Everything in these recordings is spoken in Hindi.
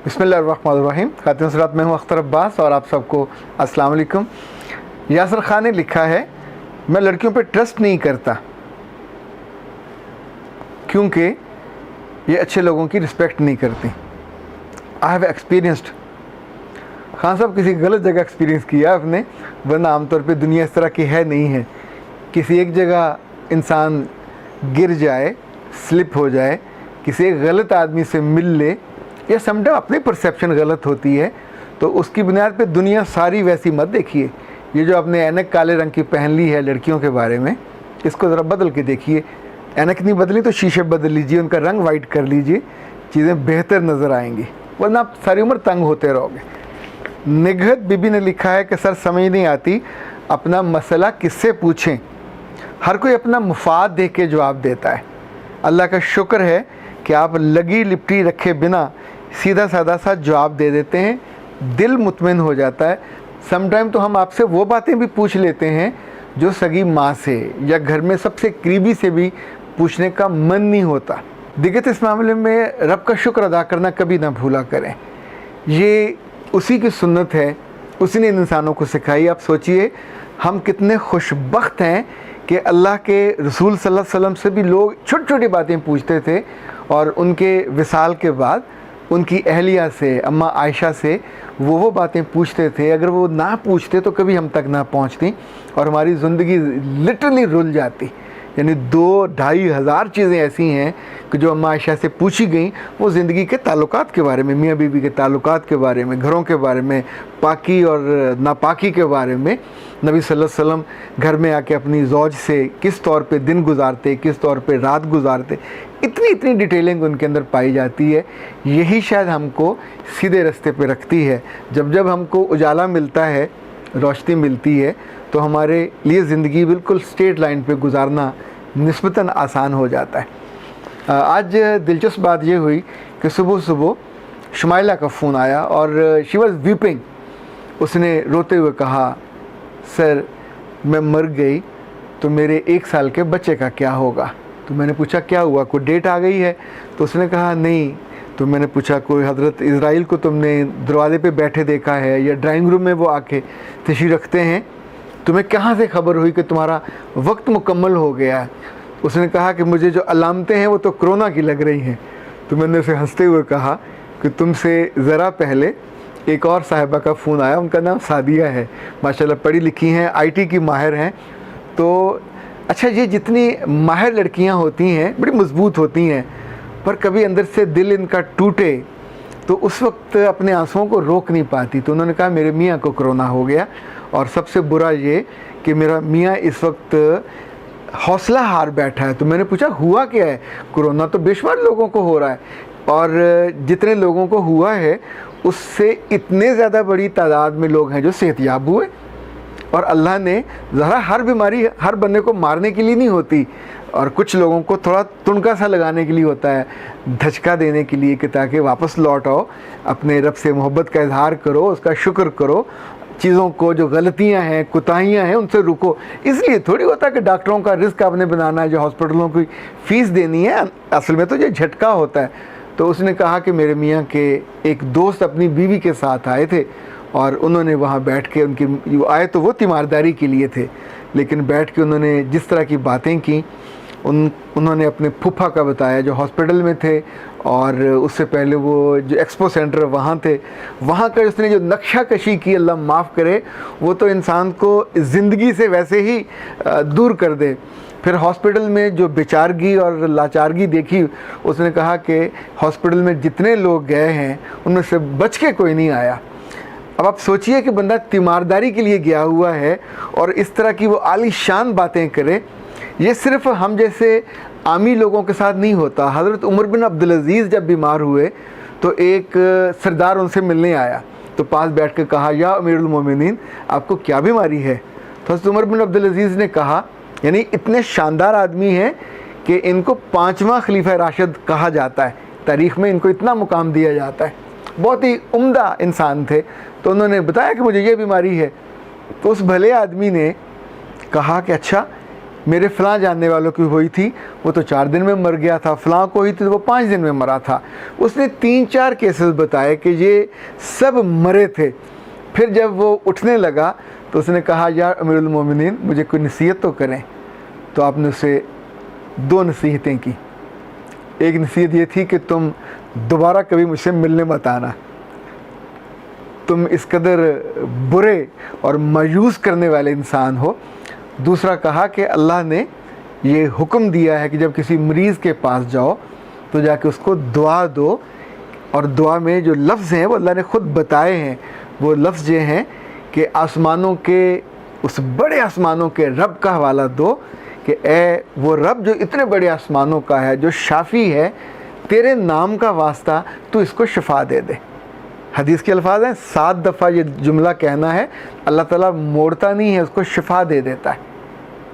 बिस्मिल्लाहिर्रहमानिर्रहीम। खातिन सरात में हूँ अख्तर अब्बास और आप सबको अस्सलाम वालेकुम। यासर खान ने लिखा है, मैं लड़कियों पे ट्रस्ट नहीं करता क्योंकि ये अच्छे लोगों की रिस्पेक्ट नहीं करती। I have experienced. खान साहब किसी गलत जगह एक्सपीरियंस किया आपने, वरना आमतौर पे दुनिया इस तरह की है नहीं है। किसी एक जगह इंसान गिर जाए, स्लिप हो जाए, किसी एक गलत आदमी से मिल ले, या समटाइम अपनी परसेप्शन गलत होती है, तो उसकी बुनियाद पे दुनिया सारी वैसी मत देखिए। ये जो आपने ऐनक काले रंग की पहन ली है लड़कियों के बारे में, इसको ज़रा बदल के देखिए। ऐनक नहीं बदली तो शीशे बदल लीजिए, उनका रंग वाइट कर लीजिए, चीज़ें बेहतर नज़र आएंगी, वरना आप सारी उम्र तंग होते रहोगे। निगहत बीबी ने लिखा है कि सर समझ नहीं आती अपना मसला किससे पूछें, हर कोई अपना मुफाद देख के जवाब देता है। अल्लाह का शुक्र है कि आप लगी लिपटी रखे बिना सीधा साधा सा जवाब दे देते हैं, दिल मुतमिन हो जाता है। समटाइम तो हम आपसे वो बातें भी पूछ लेते हैं जो सगी माँ से या घर में सबसे करीबी से भी पूछने का मन नहीं होता। दिक्कत इस मामले में रब का शुक्र अदा करना कभी ना भूला करें। ये उसी की सुन्नत है, उसी ने इन इंसानों को सिखाई। आप सोचिए हम कितने खुशबख्त हैं कि अल्लाह के रसूल सल्लल्लाहु अलैहि वसल्लम से भी लोग छोटी छोटी बातें पूछते थे, और उनके विसाल के बाद उनकी अहलिया से, अम्मा आयशा से वो बातें पूछते थे। अगर वो ना पूछते तो कभी हम तक ना पहुंचती और हमारी ज़िंदगी लिटरली रुल जाती। यानी 2-2.5 हज़ार चीज़ें ऐसी हैं कि जो अम्मा आयशा से पूछी गई, वो ज़िंदगी के ताल्लुकात के बारे में, मियाँ बीवी के ताल्लुकात के बारे में, घरों के बारे में, पाकी और नापाकी के बारे में। नबी सल्लल्लाहु अलैहि वसल्लम घर में आके अपनी ज़ौज से किस तौर पे दिन गुजारते, किस तौर पे रात गुजारते, इतनी डिटेलिंग उनके अंदर पाई जाती है। यही शायद हमको सीधे रास्ते पे रखती है। जब हमको उजाला मिलता है, रोशनी मिलती है, तो हमारे लिए ज़िंदगी बिल्कुल स्ट्रेट लाइन पे गुजारना निस्बतन आसान हो जाता है। आज दिलचस्प बात ये हुई कि सुबह शुमाइला का फ़ोन आया और शी वॉज़ वीपिंग। उसने रोते हुए कहा, सर मैं मर गई तो मेरे 1 साल के बच्चे का क्या होगा। तो मैंने पूछा क्या हुआ, कोई डेट आ गई है? तो उसने कहा नहीं। तो मैंने पूछा कोई हज़रत इज़राइल को तुमने दरवाज़े पे बैठे देखा है या ड्राइंग रूम में वो आके तशरीफ़ रखते हैं? तुम्हें कहाँ से खबर हुई कि तुम्हारा वक्त मुकम्मल हो गया है? उसने कहा कि मुझे जो अलामतें हैं वो तो कोरोना की लग रही हैं। तो मैंने उसे हंसते हुए कहा कि तुमसे ज़रा पहले एक और साहिबा का फ़ोन आया, उनका नाम सादिया है, माशाल्लाह पढ़ी लिखी हैं, IT की माहिर हैं। तो अच्छा, ये जितनी माहिर लड़कियां होती हैं बड़ी मजबूत होती हैं, पर कभी अंदर से दिल इनका टूटे तो उस वक्त अपने आंसुओं को रोक नहीं पाती। तो उन्होंने कहा मेरे मियाँ को कोरोना हो गया, और सबसे बुरा ये कि मेरा मियाँ इस वक्त हौसला हार बैठा है। तो मैंने पूछा हुआ क्या है? कोरोना तो बेशुमार लोगों को हो रहा है, और जितने लोगों को हुआ है उससे इतने ज़्यादा बड़ी तादाद में लोग हैं जो सेहतयाब हुए। और अल्लाह ने ज़रा हर बीमारी हर बंदे को मारने के लिए नहीं होती, और कुछ लोगों को थोड़ा तुनका सा लगाने के लिए होता है, धचका देने के लिए, कि ताकि वापस लौट आओ, अपने रब से मोहब्बत का इजहार करो, उसका शुक्र करो, चीज़ों को जो गलतियां हैं, कोताहियां हैं, उनसे रुको। इसलिए थोड़ी होता है कि डॉक्टरों का रिस्क आपने बनाना है, जो हॉस्पिटलों की फ़ीस देनी है, असल में तो ये झटका होता है। तो उसने कहा कि मेरे मियाँ के एक दोस्त अपनी बीवी के साथ आए थे, और उन्होंने वहाँ बैठ के, उनकी आए तो वो तीमारदारी के लिए थे, लेकिन बैठ के उन्होंने जिस तरह की बातें की, उन्होंने अपने फूफा का बताया जो हॉस्पिटल में थे, और उससे पहले वो जो एक्सपो सेंटर वहाँ थे, वहाँ का उसने जो नक्शा कशी की, अल्लाह माफ़ करे, वो तो इंसान को ज़िंदगी से वैसे ही दूर कर दे। फिर हॉस्पिटल में जो बेचारगी और लाचारगी देखी, उसने कहा कि हॉस्पिटल में जितने लोग गए हैं उनमें से बच के कोई नहीं आया। अब आप सोचिए कि बंदा तीमारदारी के लिए गया हुआ है और इस तरह की वो आलीशान बातें करे। ये सिर्फ हम जैसे आमी लोगों के साथ नहीं होता। हज़रत उमर बिन अब्दुल अज़ीज़ जब बीमार हुए तो एक सरदार उनसे मिलने आया, तो पास बैठ कर कहा, या अमीरुल मोमिनीन आपको क्या बीमारी है? तो हज़रत उमर बिन अब्दुल अज़ीज़ ने कहा, यानी इतने शानदार आदमी हैं कि इनको 5वां खलीफा राशिद कहा जाता है, तारीख़ में इनको इतना मुकाम दिया जाता है, बहुत ही उम्दा इंसान थे। तो उन्होंने बताया कि मुझे ये बीमारी है। तो उस भले आदमी ने कहा कि अच्छा, मेरे फ़लाँ जानने वालों की हुई थी, वो तो 4 दिन में मर गया था, फ़लाँ को हुई थी तो वो 5 दिन में मरा था। उसने 3-4 केसेस बताए कि ये सब मरे थे। फिर जब वो उठने लगा तो उसने कहा, यार अमीरुल मोमिनीन, मुझे कोई नसीहत तो करें। तो आपने उसे 2 नसीहतें की। एक नसीहत ये थी कि तुम दोबारा कभी मुझसे मिलने मत आना, तुम इस कदर बुरे और मायूस करने वाले इंसान हो। दूसरा कहा कि अल्लाह ने ये हुक्म दिया है कि जब किसी मरीज़ के पास जाओ तो जाके उसको दुआ दो, और दुआ में जो लफ्ज़ हैं वो अल्लाह ने ख़ुद बताए हैं। वो लफ्ज़ ये हैं कि आसमानों के, उस बड़े आसमानों के रब का हवाला दो कि ए वो रब जो इतने बड़े आसमानों का है, जो शाफ़ी है, तेरे नाम का वास्ता तू इसको शिफा दे दे। हदीस के अल्फाज हैं, 7 दफ़ा ये जुमला कहना है, अल्लाह ताला मोड़ता नहीं है, उसको शिफा दे देता है।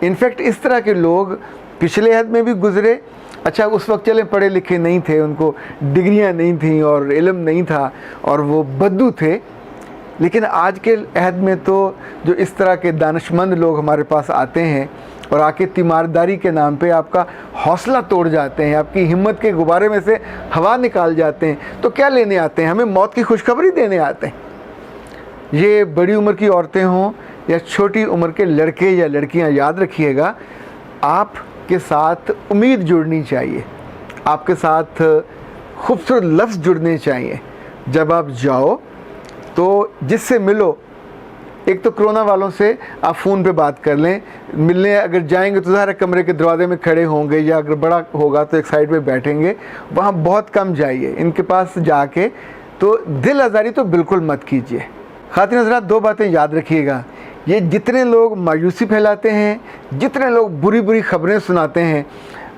इनफैक्ट इस तरह के लोग पिछले अहद में भी गुज़रे। अच्छा, उस वक्त चले पढ़े लिखे नहीं थे, उनको डिग्रियां नहीं थी और इल्म नहीं था और वो बद्दू थे, लेकिन आज के अहद में तो जो इस तरह के दानिशमंद लोग हमारे पास आते हैं और आके तीमारदारी के नाम पे आपका हौसला तोड़ जाते हैं, आपकी हिम्मत के गुब्बारे में से हवा निकाल जाते हैं, तो क्या लेने आते हैं? हमें मौत की खुशखबरी देने आते हैं। ये बड़ी उम्र की औरतें हों या छोटी उम्र के लड़के या लड़कियां, याद रखिएगा, आपके साथ उम्मीद जुड़नी चाहिए, आपके साथ खूबसूरत लफ्ज़ जुड़ने चाहिए। जब आप जाओ तो जिससे मिलो, एक तो कोरोना वालों से आप फ़ोन पे बात कर लें, मिलने अगर जाएंगे तो ज़ाहिर कमरे के दरवाजे में खड़े होंगे, या अगर बड़ा होगा तो एक साइड पे बैठेंगे, वहाँ बहुत कम जाइए। इनके पास जाके तो दिल आज़ारी तो बिल्कुल मत कीजिए। ख़ातिन हज़रात, 2 बातें याद रखिएगा। ये जितने लोग मायूसी फैलाते हैं, जितने लोग बुरी बुरी ख़बरें सुनाते हैं,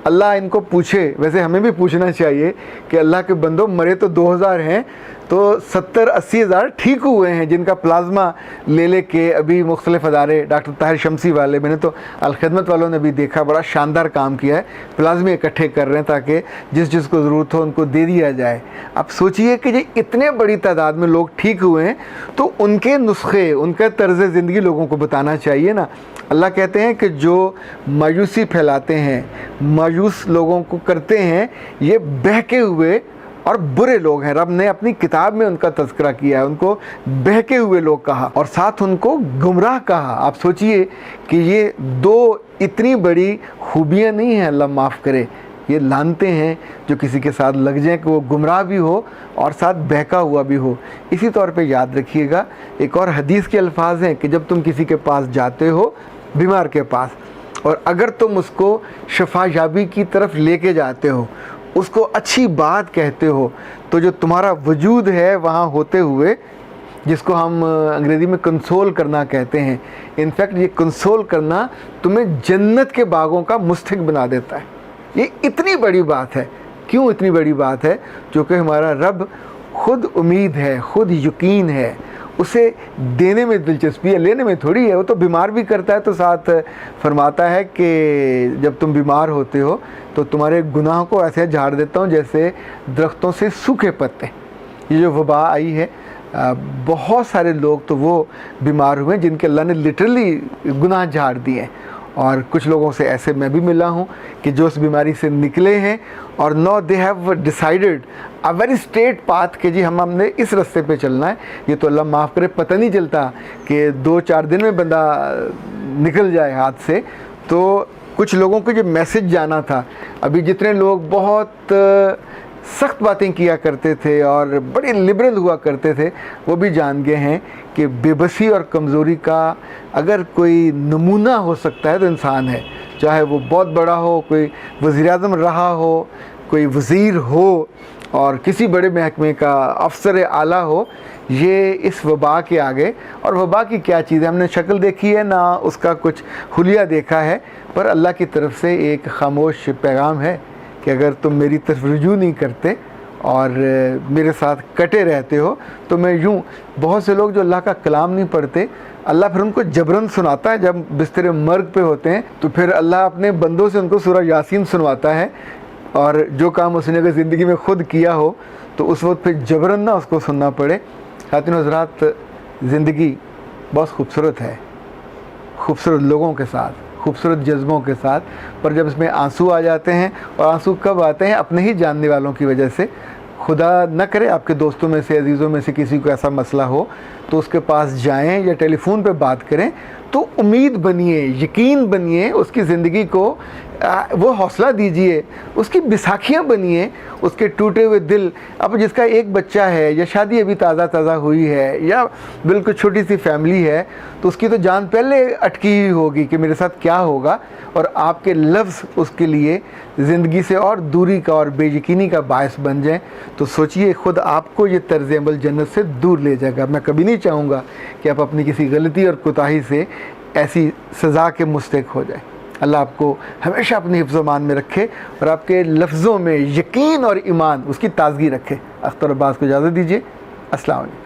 अल्लाह इनको पूछे, वैसे हमें भी पूछना चाहिए कि अल्लाह के बंदो, मरे तो 2000 हैं, तो 70-80 हज़ार ठीक हुए हैं जिनका प्लाज्मा ले के अभी मुख्तलिफ अदारे, डॉक्टर ताहिर शमसी वाले, मैंने तो अलखदमत वालों ने भी देखा, बड़ा शानदार काम किया है, प्लाज्मे इकट्ठे कर रहे हैं ताकि जिस जिसको ज़रूरत हो उनको दे दिया जाए। आप सोचिए कि ये इतने बड़ी तादाद में लोग ठीक हुए हैं, तो उनके नुस्खे, उनका तर्ज़ ज़िंदगी लोगों को बताना चाहिए ना। अल्लाह कहते हैं कि जो मायूसी फैलाते हैं, मायूस लोगों को करते हैं, ये बहके हुए और बुरे लोग हैं। रब ने अपनी किताब में उनका तज़किरा किया है, उनको बहके हुए लोग कहा और साथ उनको गुमराह कहा। आप सोचिए कि ये 2 इतनी बड़ी खूबियाँ नहीं हैं, अल्लाह माफ़ करे, ये लानते हैं जो किसी के साथ लग जाएं कि वो गुमराह भी हो और साथ बहका हुआ भी हो। इसी तौर पे याद रखिएगा, एक और हदीस के अल्फाज हैं कि जब तुम किसी के पास जाते हो, बीमार के पास, और अगर तुम उसको शफा याबी की तरफ लेके जाते हो, उसको अच्छी बात कहते हो, तो जो तुम्हारा वजूद है वहाँ होते हुए, जिसको हम अंग्रेज़ी में कंसोल करना कहते हैं, इनफैक्ट ये कंसोल करना तुम्हें जन्नत के बागों का मुस्तहिक बना देता है। ये इतनी बड़ी बात है। क्यों इतनी बड़ी बात है? क्योंकि हमारा रब खुद उम्मीद है, खुद यकीन है, उसे देने में दिलचस्पी है, लेने में थोड़ी है। वो तो बीमार भी करता है, तो साथ फरमाता है कि जब तुम बीमार होते हो तो तुम्हारे गुनाहों को ऐसे झाड़ देता हूँ जैसे दरख्तों से सूखे पत्ते। ये जो वबा आई है, बहुत सारे लोग तो वो बीमार हुए जिनके अल्लाह ने लिटरली गुनाह झाड़ दिए, और कुछ लोगों से ऐसे मैं भी मिला हूँ कि जो उस बीमारी से निकले हैं और no they have decided a very straight path कि जी हमने इस रास्ते पे चलना है। ये तो अल्लाह माफ़ करे, पता नहीं चलता कि 2-4 दिन में बंदा निकल जाए हाथ से। तो कुछ लोगों को जो मैसेज जाना था, अभी जितने लोग बहुत सख्त बातें किया करते थे और बड़े लिबरल हुआ करते थे, वो भी जान गए हैं कि बेबसी और कमज़ोरी का अगर कोई नमूना हो सकता है तो इंसान है। चाहे वो बहुत बड़ा हो, कोई वज़ीर-ए-आज़म रहा हो, कोई वज़ीर हो और किसी बड़े महकमे का अफसर आला हो, ये इस वबा के आगे, और वबा की क्या चीज़ है, हमने शक्ल देखी है ना उसका कुछ हुलिया देखा है, पर अल्लाह की तरफ से एक खामोश पैगाम है कि अगर तुम मेरी तरफ रुजू नहीं करते और मेरे साथ कटे रहते हो तो मैं यूँ, बहुत से लोग जो अल्लाह का कलाम नहीं पढ़ते, अल्लाह फिर उनको जबरन सुनाता है। जब बिस्तर मर्ग पे होते हैं तो फिर अल्लाह अपने बंदों से उनको सूरह यासीन सुनवाता है, और जो काम उसने अगर ज़िंदगी में ख़ुद किया हो तो उस वक्त फिर जबरन ना उसको सुनना पड़े। खातिन हज़रात, ज़िंदगी बहुत खूबसूरत है, खूबसूरत लोगों के साथ, खूबसूरत जज्बों के साथ, पर जब इसमें आंसू आ जाते हैं, और आंसू कब आते हैं? अपने ही जानने वालों की वजह से। खुदा न करे आपके दोस्तों में से, अजीज़ों में से किसी को ऐसा मसला हो तो उसके पास जाएं या टेलीफोन पे बात करें, तो उम्मीद बनिए, यकीन बनिए, उसकी ज़िंदगी को वो हौसला दीजिए, उसकी बैसाखियाँ बनिए, उसके टूटे हुए दिल। अब जिसका एक बच्चा है, या शादी अभी ताज़ा हुई है, या बिल्कुल छोटी सी फैमिली है, तो उसकी तो जान पहले अटकी हुई होगी कि मेरे साथ क्या होगा, और आपके लफ्ज़ उसके लिए ज़िंदगी से और दूरी का और बेयकीनी का बायस बन जाएं, तो सोचिए खुद आपको ये तर्ज़ अमल जन्नत से दूर ले जाएगा। मैं कभी नहीं चाहूँगा कि आप अपनी किसी गलती और कोताही से ऐसी सज़ा के मुस्तहिक़ हो जाए। अल्लाह आपको हमेशा अपनी हिफ्ज़-ओ-मान में रखे और आपके लफ्ज़ों में यकीन और ईमान, उसकी ताज़गी रखे। अख्तर अब्बास को इजाज़त दीजिए। अस्सलाम वालेकुम।